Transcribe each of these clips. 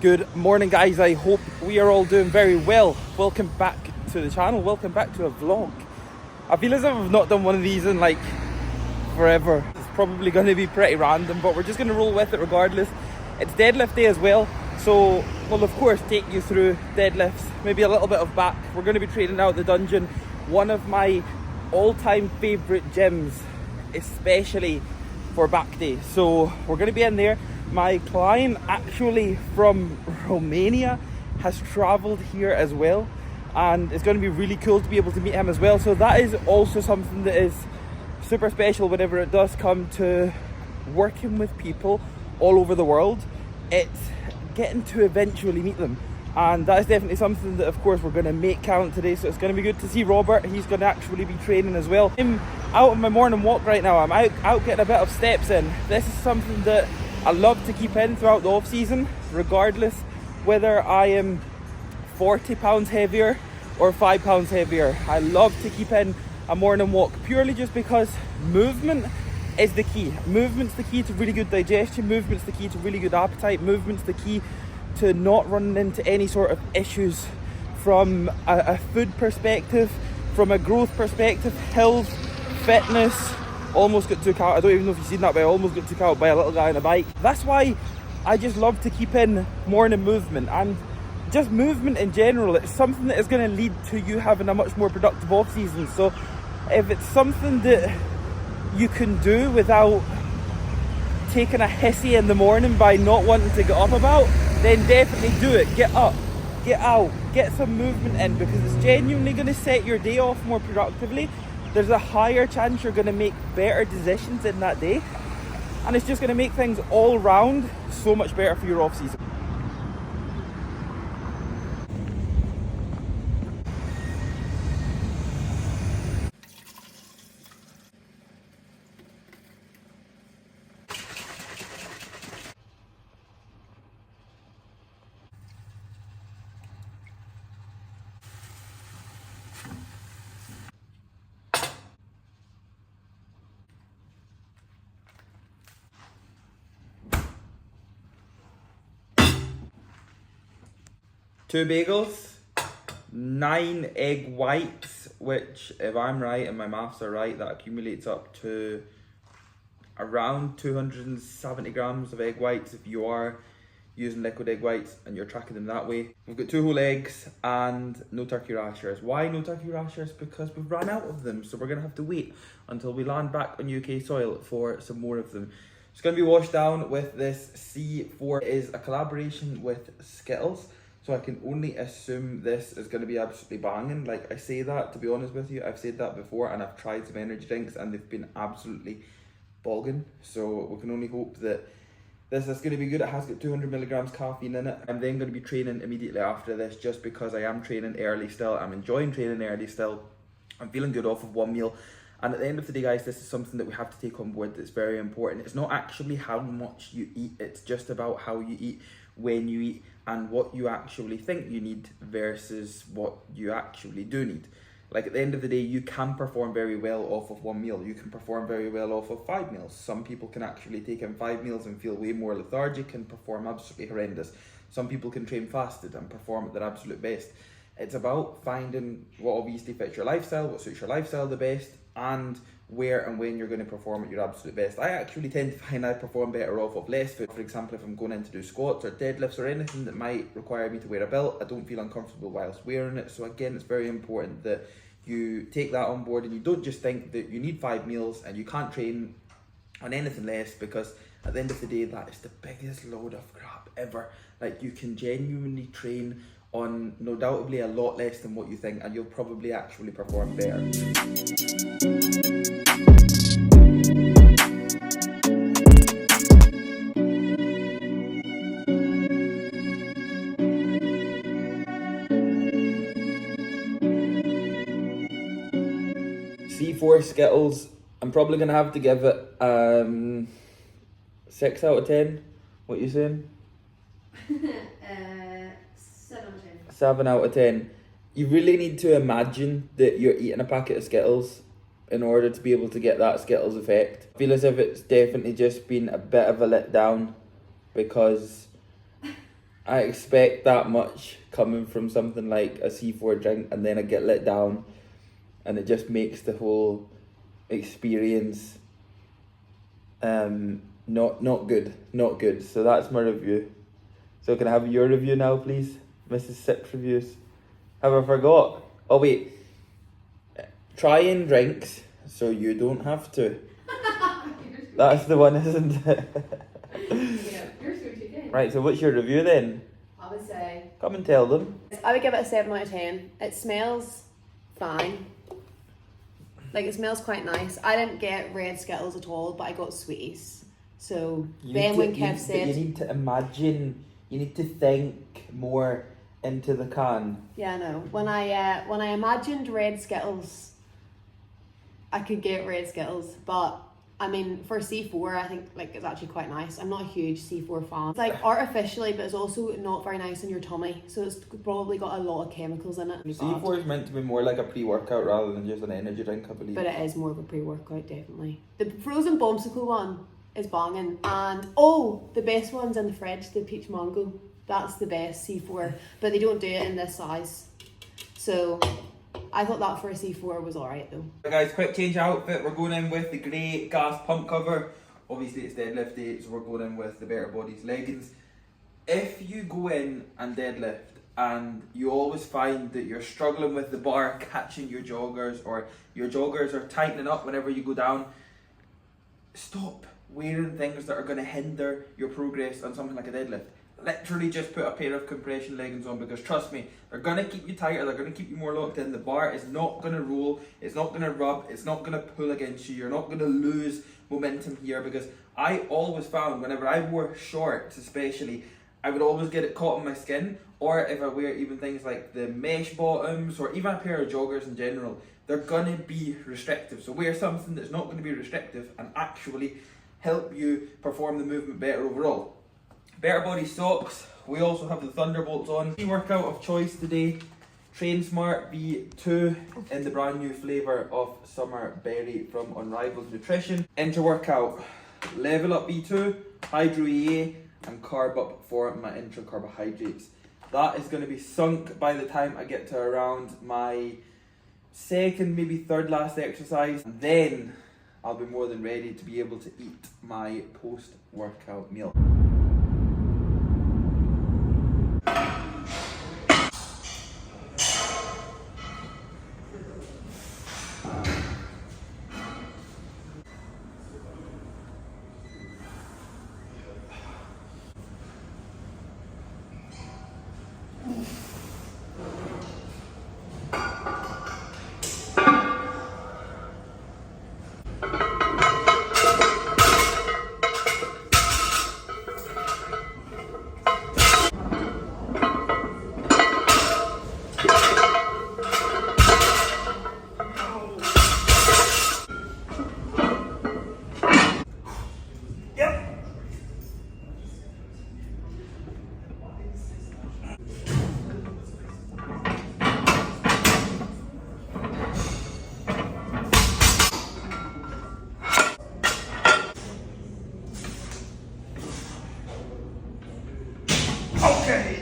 Good morning, guys. I hope we are all doing very well. Welcome back to the channel. Welcome back to a vlog. I feel as if I've not done one of these in like forever. It's probably going to be pretty random, but we're just going to roll with it regardless. It's deadlift day as well, so we'll of course take you through deadlifts, maybe a little bit of back. We're going to be training out the dungeon, one of my all-time favourite gyms, especially for back day. So we're going to be in there. My client, actually from Romania, has travelled here as well, and it's going to be really cool to be able to meet him as well. So that is also something that is super special whenever it does come to working with people all over the world. It's getting to eventually meet them, and that is definitely something that of course we're going to make count today. So it's going to be good to see Robert. He's going to actually be training as well. I'm out on my morning walk right now. I'm out getting a bit of steps in. This is something that I love to keep in throughout the off season, regardless whether I am 40 pounds heavier or 5 pounds heavier. I love to keep in a morning walk purely just because movement is the key. Movement's the key to really good digestion. Movement's the key to really good appetite. Movement's the key to not running into any sort of issues from a food perspective, from a growth perspective, health, fitness. Almost got took out. I don't even know if you've seen that, but I almost got took out by a little guy on a bike. That's why I just love to keep in morning movement, and just movement in general. It's something that is going to lead to you having a much more productive off season. So if it's something that you can do without taking a hissy in the morning by not wanting to get up about, then definitely do it. Get up, get out, get some movement in, because it's genuinely going to set your day off more productively. There's a higher chance you're going to make better decisions in that day, and it's just going to make things all round so much better for your off season. Two bagels, 9 egg whites, which if I'm right and my maths are right, that accumulates up to around 270 grams of egg whites if you are using liquid egg whites and you're tracking them that way. We've got 2 whole eggs and no turkey rashers. Why no turkey rashers? Because we've run out of them, so we're going to have to wait until we land back on UK soil for some more of them. It's going to be washed down with this C4. It is a collaboration with Skittles, so I can only assume this is going to be absolutely banging. Like, I say that, to be honest with you, I've said that before, and I've tried some energy drinks and they've been absolutely bogging. So we can only hope that this is going to be good. It has got 200 milligrams caffeine in it. I'm then going to be training immediately after this, just because I am training early still. I'm enjoying training early still. I'm feeling good off of one meal. And at the end of the day, guys, this is something that we have to take on board that's very important. It's not actually how much you eat, it's just about how you eat, when you eat, and what you actually think you need versus what you actually do need. Like, at the end of the day, you can perform very well off of one meal. You can perform very well off of 5 meals. Some people can actually take in 5 meals and feel way more lethargic and perform absolutely horrendous. Some people can train fasted and perform at their absolute best. It's about finding what obviously fits your lifestyle, what suits your lifestyle the best, and where and when you're going to perform at your absolute best. I actually tend to find I perform better off of less food. For example, if I'm going in to do squats or deadlifts or anything that might require me to wear a belt, I don't feel uncomfortable whilst wearing it. So again, it's very important that you take that on board and you don't just think that you need 5 meals and you can't train on anything less, because at the end of the day, that is the biggest load of crap ever. Like, you can genuinely train on no doubtably a lot less than what you think, and you'll probably actually perform better. C4 Skittles, I'm probably going to have to give it 6 out of 10. What are you saying? 7 out of 10. 7 out of 10. You really need to imagine that you're eating a packet of Skittles in order to be able to get that Skittles effect. I feel as if it's definitely just been a bit of a letdown, because I expect that much coming from something like a C4 drink, and then I get let down, and it just makes the whole experience not good. So that's my review. So can I have your review now, please, Mrs. Sips Reviews? Have I forgot? Oh wait, trying drinks so you don't have to. That's the one, isn't it? Yeah, yours go chicken. Right, so what's your review then? I would say Come and tell them. I would give it a 7 out of 10. It smells fine. Like, it smells quite nice. I didn't get red Skittles at all, but I got sweeties. So then when Kev said, you need to imagine, you need to think more into the can. yeah, I know. When I imagined red Skittles, I could get red Skittles, but I mean, for C4, I think like it's actually quite nice. I'm not a huge C4 fan. It's like artificially, but it's also not very nice in your tummy. So it's probably got a lot of chemicals in it. C4 is meant to be more like a pre-workout rather than just an energy drink, I believe. But it is more of a pre-workout, definitely. The frozen bombsicle one is banging, and oh, the best one's in the fridge, the peach mango. That's the best C4, but they don't do it in this size. So I thought that for a C4 was alright though. Right guys, quick change of outfit. We're going in with the grey gas pump cover. Obviously it's deadlift day, so we're going in with the Better Bodies leggings. If you go in and deadlift and you always find that you're struggling with the bar catching your joggers, or your joggers are tightening up whenever you go down, stop wearing things that are going to hinder your progress on something like a deadlift. Literally just put a pair of compression leggings on, because trust me, they're going to keep you tighter, they're going to keep you more locked in. The bar is not going to roll, it's not going to rub, it's not going to pull against you, you're not going to lose momentum here, because I always found whenever I wore shorts especially, I would always get it caught on my skin, or if I wear even things like the mesh bottoms or even a pair of joggers in general, they're going to be restrictive. So wear something that's not going to be restrictive and actually help you perform the movement better overall. Better Body socks. We also have the Thunderbolts on. Workout of choice today, Train Smart V2 in the brand new flavour of Summer Berry from Unrivaled Nutrition. Inter workout, Level Up V2, Hydro EA and Carb Up for my intra carbohydrates. That is going to be sunk by the time I get to around my second, maybe third last exercise. And then I'll be more than ready to be able to eat my post-workout meal. Okay.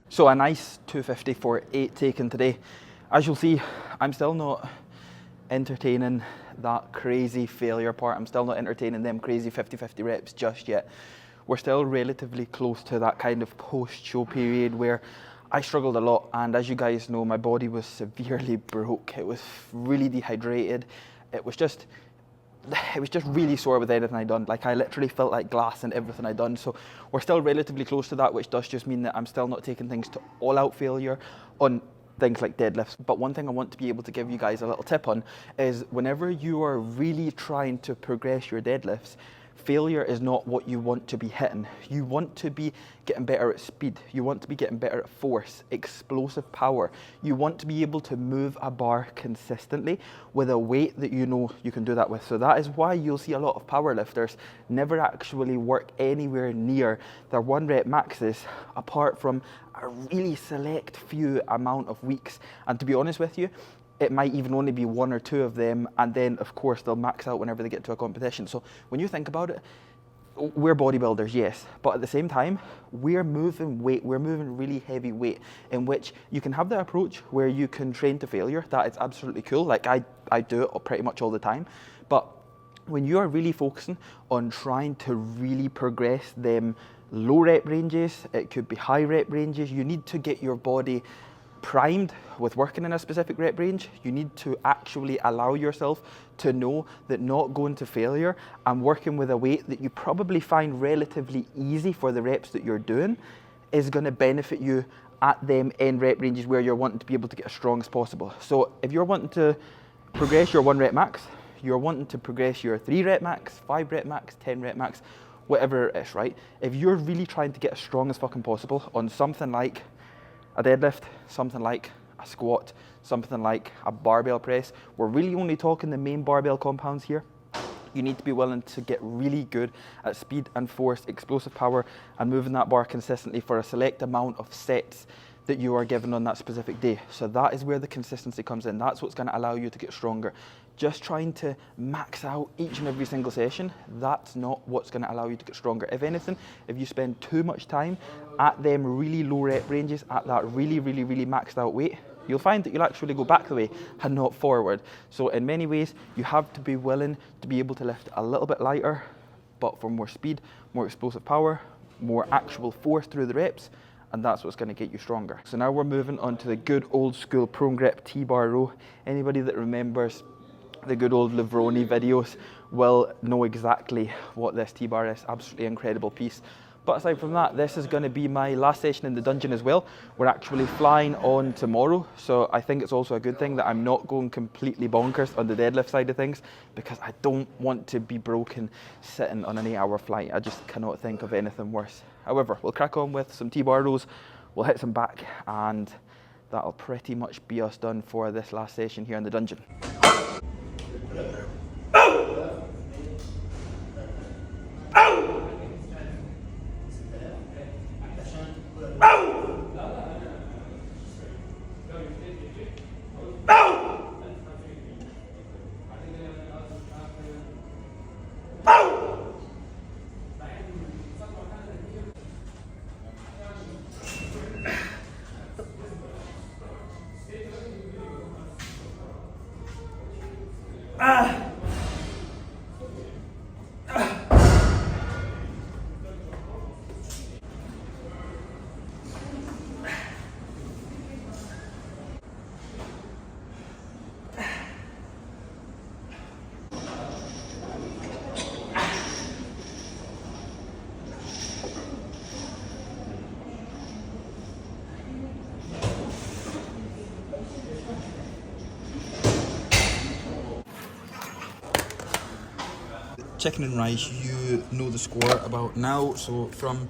So a nice 250 for 8 taken today. As you'll see, I'm still not entertaining that crazy failure part. I'm still not entertaining them crazy 50-50 reps just yet. We're still relatively close to that kind of post-show period where I struggled a lot, and as you guys know, my body was severely broke. It was really dehydrated. It was just really sore with everything I'd done. Like, I literally felt like glass in everything I'd done. So we're still relatively close to that, which does just mean that I'm still not taking things to all-out failure on things like deadlifts. But one thing I want to be able to give you guys a little tip on is whenever you are really trying to progress your deadlifts, failure is not what you want to be hitting. You want to be getting better at speed. You want to be getting better at force, explosive power. You want to be able to move a bar consistently with a weight that you know you can do that with. So that is why you'll see a lot of powerlifters never actually work anywhere near their 1 rep maxes apart from a really select few amount of weeks. And to be honest with you, it might even only be 1 or 2 of them, and then of course they'll max out whenever they get to a competition. So when you think about it, we're bodybuilders, yes, but at the same time, we're moving weight, we're moving really heavy weight, in which you can have the approach where you can train to failure. That is absolutely cool. Like I do it pretty much all the time. But when you are really focusing on trying to really progress them low rep ranges, it could be high rep ranges, you need to get your body primed with working in a specific rep range. You need to actually allow yourself to know that not going to failure and working with a weight that you probably find relatively easy for the reps that you're doing is going to benefit you at them end rep ranges where you're wanting to be able to get as strong as possible. So if you're wanting to progress your 1 rep max, you're wanting to progress your 3 rep max, 5 rep max, 10 rep max, whatever it is, right? If you're really trying to get as strong as fucking possible on something like a deadlift, something like a squat, something like a barbell press, we're really only talking the main barbell compounds here. You need to be willing to get really good at speed and force, explosive power, and moving that bar consistently for a select amount of sets that you are given on that specific day. So that is where the consistency comes in. That's what's going to allow you to get stronger. Just trying to max out each and every single session, that's not what's going to allow you to get stronger. If anything, if you spend too much time at them really low rep ranges, at that really maxed out weight, you'll find that you'll actually go back the way and not forward. So in many ways, you have to be willing to be able to lift a little bit lighter, but for more speed, more explosive power, more actual force through the reps, and that's what's going to get you stronger. So now we're moving on to the good old school prone grip T-bar row. Anybody that remembers the good old Livroni videos will know exactly what this T-bar is. Absolutely incredible piece. But aside from that, this is going to be my last session in the dungeon as well. We're actually flying on tomorrow, so I think it's also a good thing that I'm not going completely bonkers on the deadlift side of things, because I don't want to be broken sitting on an 8-hour flight. I just cannot think of anything worse. However, we'll crack on with some T-bar rows, we'll hit some back, and that'll pretty much be us done for this last session here in the dungeon. Chicken and rice, you know the score about now. So from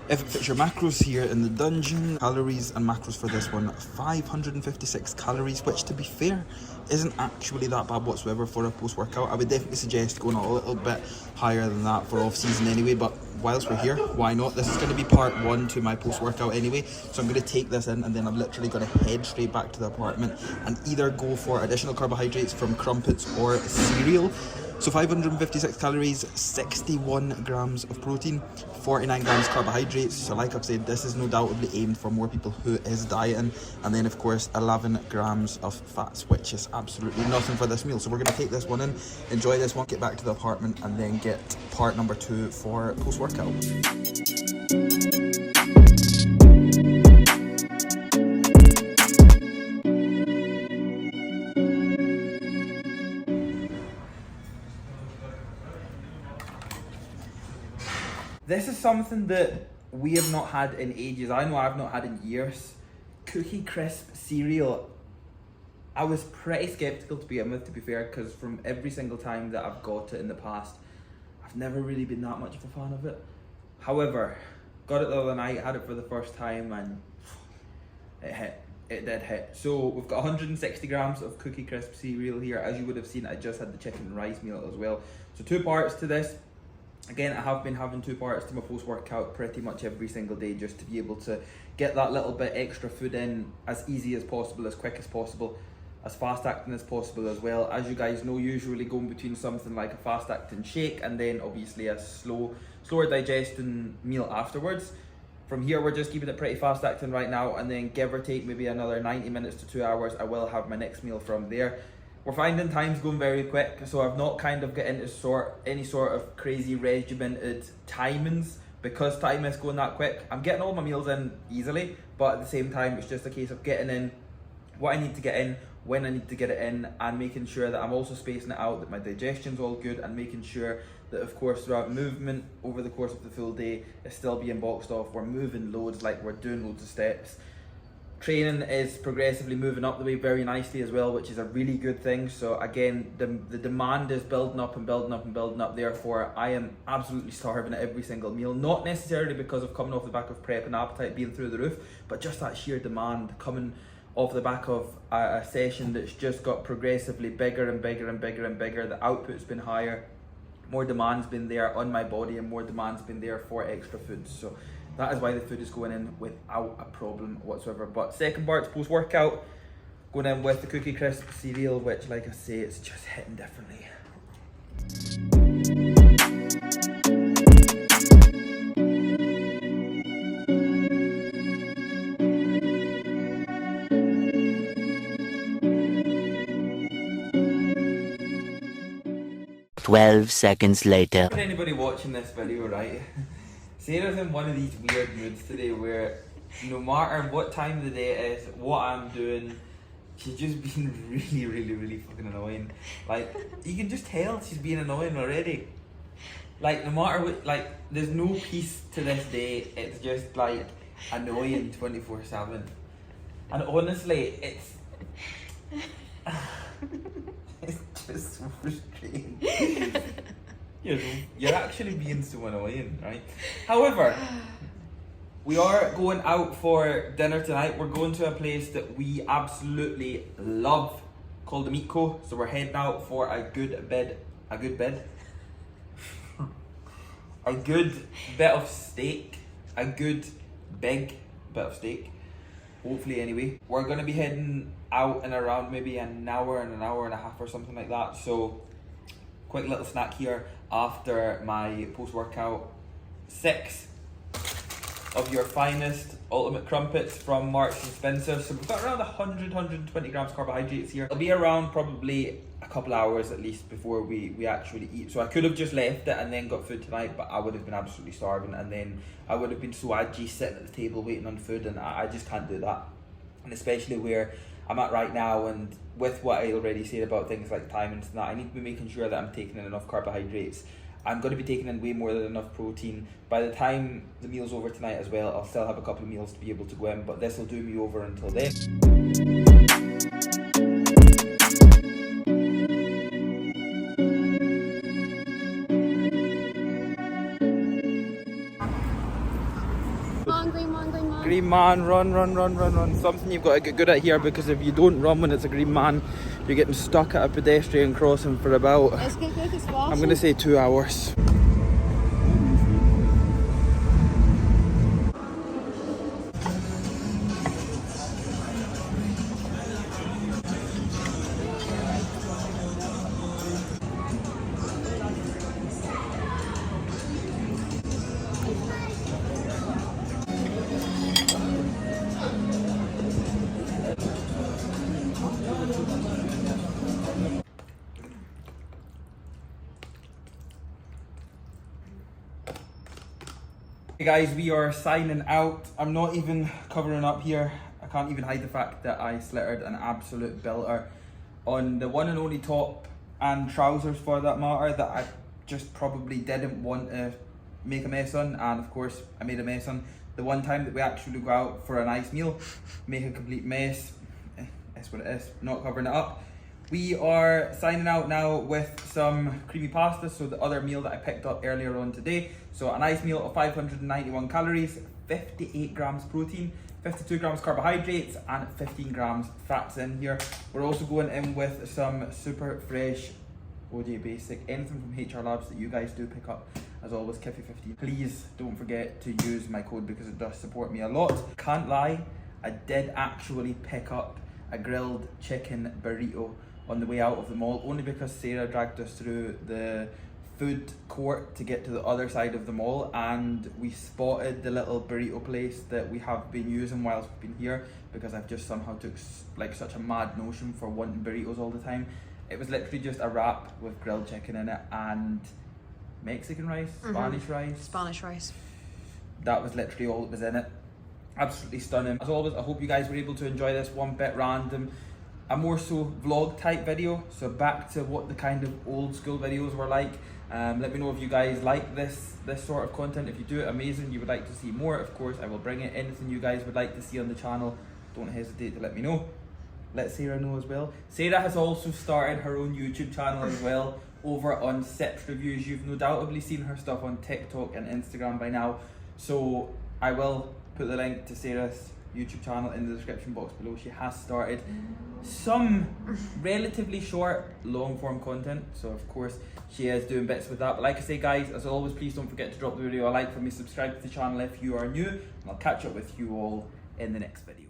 if it fits your macros here in the dungeon, calories and macros for this one, 556 calories, which to be fair isn't actually that bad whatsoever for a post-workout. I would definitely suggest going a little bit higher than that for off-season anyway, but whilst we're here, why not? This is going to be part 1 to my post-workout anyway, so I'm going to take this in and then I'm literally going to head straight back to the apartment and either go for additional carbohydrates from crumpets or cereal. So 556 calories, 61 grams of protein, 49 grams carbohydrates. So like I've said, this is no doubtly aimed for more people who is dieting. And then of course, 11 grams of fats, which is absolutely nothing for this meal. So we're going to take this one in, enjoy this one, get back to the apartment, and then get part number 2 for post-workout. This is something that we have not had in ages. I know I've not had in years. Cookie Crisp cereal. I was pretty skeptical to begin with, to be fair, because from every single time that I've got it in the past, I've never really been that much of a fan of it. However, got it the other night, had it for the first time, and it hit. It did hit. So we've got 160 grams of Cookie Crisp cereal here. As you would have seen, I just had the chicken and rice meal as well. So 2 parts to this. Again, I have been having 2 parts to my post-workout pretty much every single day, just to be able to get that little bit extra food in as easy as possible, as quick as possible, as fast acting as possible as well. As you guys know, usually going between something like a fast acting shake and then obviously a slower digesting meal afterwards. From here, we're just keeping it pretty fast acting right now, and then give or take maybe another 90 minutes to 2 hours, I will have my next meal from there. We're finding time's going very quick, so I've not kind of get into any sort of crazy regimented timings because time is going that quick. I'm getting all my meals in easily, but at the same time, it's just a case of getting in what I need to get in, when I need to get it in, and making sure that I'm also spacing it out, that my digestion's all good, and making sure that, of course, throughout movement over the course of the full day, it's still being boxed off. We're moving loads, like we're doing loads of steps. Training is progressively moving up the way very nicely as well, which is a really good thing. So again, the demand is building up and building up and building up. Therefore, I am absolutely starving at every single meal. Not necessarily because of coming off the back of prep and appetite being through the roof, but just that sheer demand coming off the back of a session that's just got progressively bigger and bigger and bigger and bigger. The output's been higher, more demand's been there on my body, and more demand's been there for extra food. So that is why the food is going in without a problem whatsoever. But second part's post-workout, going in with the Cookie Crisp cereal, which, like I say, it's just hitting differently. 12 seconds later. For anybody watching this video, right, Sarah's in one of these weird moods today where no matter what time of the day it is, what I'm doing, she's just being really fucking annoying. Like, you can just tell she's being annoying already. Like, no matter what, like, there's no peace to this day. It's just like annoying 24/7. And honestly, it's just so frustrating. You're actually being so annoying, right? However, we are going out for dinner tonight. We're going to a place that we absolutely love called the Meat Co. So we're heading out for a good bit of steak, a good big bit of steak, hopefully anyway. We're going to be heading out in around maybe an hour and a half or something like that. So quick little snack here after my post-workout. 6 of your finest ultimate crumpets from Marks and Spencer. So we've got around 120 grams carbohydrates here. It'll be around probably a couple hours at least before we actually eat. So I could have just left it and then got food tonight, but I would have been absolutely starving, and then I would have been so edgy sitting at the table waiting on food, and I just can't do that. And especially where I'm at right now, and with what I already said about things like timings and that, I need to be making sure that I'm taking in enough carbohydrates. I'm going to be taking in way more than enough protein. By the time the meal's over tonight as well, I'll still have a couple of meals to be able to go in, but this will do me over until then. Green man, run. Something you've got to get good at here, because if you don't run when it's a green man, you're getting stuck at a pedestrian crossing for about, I'm going to say 2 hours. Hey guys, we are signing out. I'm not even covering up here. I can't even hide the fact that I slittered an absolute belter on the one and only top and trousers, for that matter, that I just probably didn't want to make a mess on, and of course I made a mess on. The one time that we actually go out for a nice meal, make a complete mess. That's what it is, not covering it up. We are signing out now with some creamy pasta, so the other meal that I picked up earlier on today. So a nice meal of 591 calories, 58 grams protein, 52 grams carbohydrates and 15 grams fats in here. We're also going in with some super fresh OJ Basic, anything from HR Labs that you guys do pick up. As always, Kiffy15. Please don't forget to use my code because it does support me a lot. Can't lie, I did actually pick up a grilled chicken burrito on the way out of the mall, only because Sarah dragged us through the food court to get to the other side of the mall, and we spotted the little burrito place that we have been using whilst we've been here, because I've just somehow took like such a mad notion for wanting burritos all the time. It was literally just a wrap with grilled chicken in it and Mexican rice, Spanish rice. That was literally all that was in it. Absolutely stunning. As always, I hope you guys were able to enjoy this one bit random, a more so vlog type video. So back to what the kind of old school videos were like. Let me know if you guys like this sort of content. If you do, amazing. You would like to see more, of course I will bring it. Anything you guys would like to see on the channel, don't hesitate to let me know. Let Sarah know as well. Sarah has also started her own YouTube channel as well, over on Sips Reviews. You've no doubtably seen her stuff on TikTok and Instagram by now, so I will put the link to Sarah's YouTube channel in the description box below. She has started some relatively short long form content, so of course she is doing bits with that. But like I say guys, as always, please don't forget to drop the video a like for me, subscribe to the channel if you are new, and I'll catch up with you all in the next video.